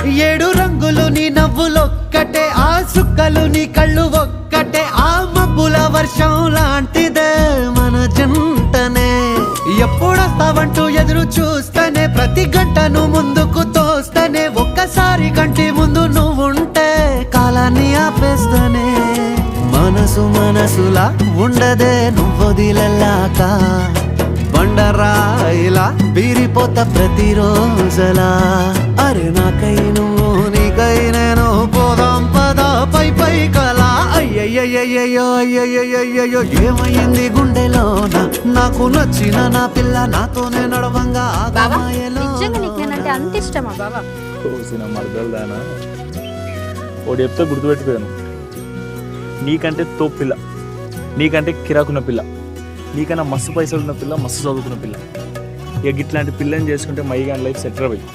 ఏడు రంగులు నీ నవ్వులొక్కటే, ఆ సుక్కలు నీ కళ్ళు ఒక్కటే, ఆ మబ్బుల వర్షం లాంటిదే మన జంటనే. ఎప్పుడొస్తావంటూ ఎదురు చూస్తేనే, ప్రతి గంటను ముందుకు తోస్తేనే, ఒక్కసారి కంటి ముందు నువ్వుంటే కాలాన్ని ఆపేస్తేనే. మనసులా ఉండదే నువ్వొదిలెళ్ళాక, బండరాయిలా బీరిపోత ప్రతిరోజలా. అరే నాకై నువ్వు నీకై నేను, పోదాం పద పై పై కలా. అయ్యయ్యయ్యో అయ్యయ్యయ్యో ఏమైంది గుండెలోన, నాకు నచ్చిన నా పిల్ల నాతోనే నడవంగా ఆగమాయలో. అంత ఇష్టమా బాబా? మరదలుదానా ఒకటి చెప్తే గుర్తుపెట్టుకోను, నీకంటే తోపు పిల్ల, నీకంటే కిరాకున్న పిల్ల, నీకన్నా మస్తు పైసలు ఉన్న పిల్ల, మస్తు చదువుకున్న పిల్ల. ఇక ఇట్లాంటి పిల్లని చేసుకుంటే మైగాన్ లైఫ్ సెటిల్ అయ్యి.